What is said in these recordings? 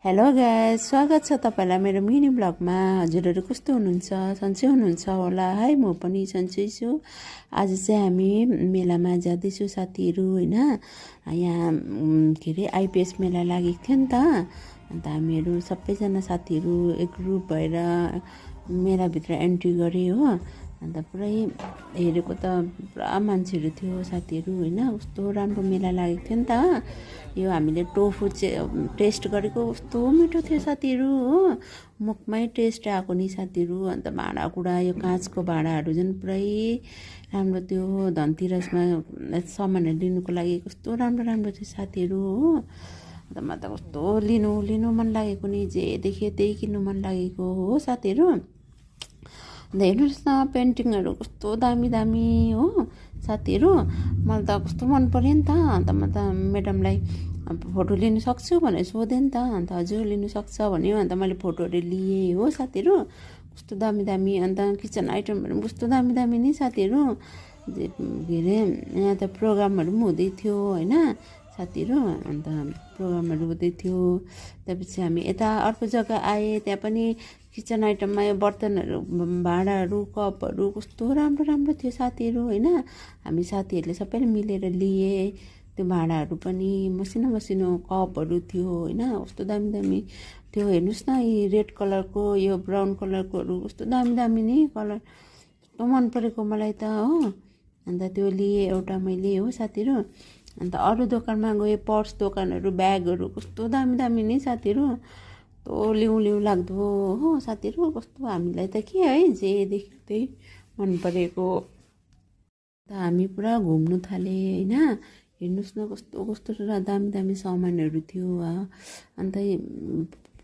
Hello guys, स्वागत छ तपाईँलाई मेरो मिनी ब्लगमा। हजुरहरू कस्तो हुनुहुन्छ? सन्चै हुनुहुन्छ होला है। म पनि सन्चै छु। आज चाहिँ हामी मेलामा जाँदैछु साथीहरू होइन। यहाँ के अरे आइपिएस मेला लागेको थियो नि त। अन्त हामीहरू सबैजना साथीहरू एक ग्रुप भएर मेलाभित्र एन्ट्री गऱ्यो हो। अन्त पुरै हेरेको त पुरा मान्छेहरू थियो साथीहरू होइन। कस्तो राम्रो मेला लागेको थियो नि त। यो हामीले टोफु टेस्ट गरेको कस्तो मिठो थियो साथीहरू हो। मुखमै टेस्ट आएको नि साथीहरू। अन्त भाँडाकुँडा यो काँचको भाँडाहरू झन् पुरै राम्रो थियो। धनतेरसमा सामानहरू लिनुको लागि कस्तो राम्रो राम्रो थियो साथीहरू हो। अन्त मलाई त कस्तो लिनु मन लागेको नि, जे देखेँ त्यही किन्नु मन लागेको हो साथीहरू। अन्त हेर्नुहोस् न पेन्टिङहरू कस्तो दामी दामी हो साथीहरू। मलाई त कस्तो मन पर्यो नि त। अन्त म त म्याडमलाई फोटो लिनु सक्छु भनेर सोधेँ नि त। अन्त हजुर लिनु सक्छ भन्यो। अन्त मैले फोटोहरू लिएँ हो साथीहरू। कस्तो दामी दामी। अन्त किचन आइटमहरू पनि कस्तो दामी दामी नि साथीहरू। के अरे यहाँ त प्रोग्रामहरू पनि हुँदै थियो होइन साथीहरू। अन्त प्रोग्रामहरू हुँदै थियो। त्यसपछि हामी यता अर्को जग्गा आएँ, त्यहाँ पनि किचन आइटममा यो बर्तनहरू भाँडाहरू कपहरू कस्तो राम्रो राम्रो थियो साथीहरू होइन। हामी साथीहरूले सबैले मिलेर लिए। त्यो भाँडाहरू पनि मसिनो मसिनो कपहरू थियो होइन। कस्तो दामी दामी थियो। हेर्नुहोस् न यी रेड कलरको यो ब्राउन कलरकोहरू कस्तो दामी दामी नि कलर। कस्तो मन परेको मलाई त हो। अन्त त्यो लिएँ एउटा मैले हो साथीहरू। अन्त अरू दोकानमा गएँ, पर्स दोकानहरू ब्यागहरू कस्तो दामी दामी नि साथीहरू। कस्तो लिउँ लाग्दो हो साथीहरू। कस्तो हामीलाई त के है जे देख्यो त्यही मन परेको। त हामी पुरा घुम्नु थालेँ होइन। हेर्नुहोस् न कस्तो कस्तो दामी दामी सामानहरू थियो। अन्त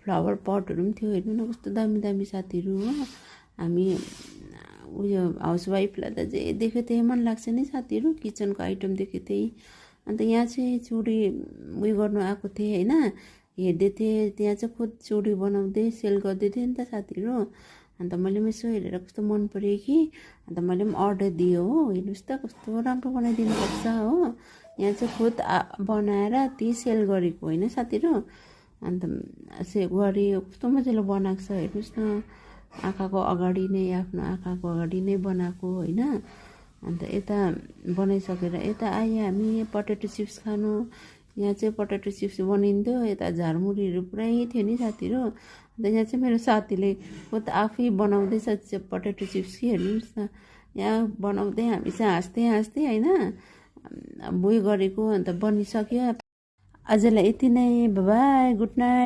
फ्लावर पटहरू पनि थियो। हेर्नु न कस्तो दामी दामी साथीहरू हो। हामी उयो हाउसवाइफलाई त जे देख्यो त्यही मन लाग्छ नि साथीहरू। किचनको आइटम देख्यो त्यही। अन्त यहाँ चाहिँ चुडी उयो गर्नु आएको थिएँ होइन। हेर्दै थिएँ त्यहाँ चाहिँ खुद चुडी बनाउँदै सेल गर्दै थियो नि त साथीहरू। अन्त मैले पनि यसो हेरेर कस्तो मन पऱ्यो कि अन्त मैले पनि अर्डर दिएँ हो। हेर्नुहोस् त कस्तो राम्रो बनाइदिनु सक्छ हो। यहाँ चाहिँ खुद बनाएर ती सेल गरेको होइन साथीहरू। अन्त गऱ्यो कस्तो मजाले बनाएको छ। हेर्नुहोस् न आँखाको अगाडि नै, आफ्नो आँखाको अगाडि नै बनाएको होइन। अन्त यता बनाइसकेर यता आएँ हामी पटेटो चिप्स खानु। यहाँ चाहिँ पटेटो चिप्स बनिन्थ्यो। यता झारमुरीहरू पुरै थियो नि साथीहरू। अन्त यहाँ चाहिँ मेरो साथीले खुद आफै बनाउँदैछ पटेटो चिप्स कि हेर्नुहोस् न। यहाँ बनाउँदै हामी चाहिँ हाँस्दै होइन उयो गरेको। अन्त बनिसक्यो। आजलाई यति नै, बाई गुड नाइट।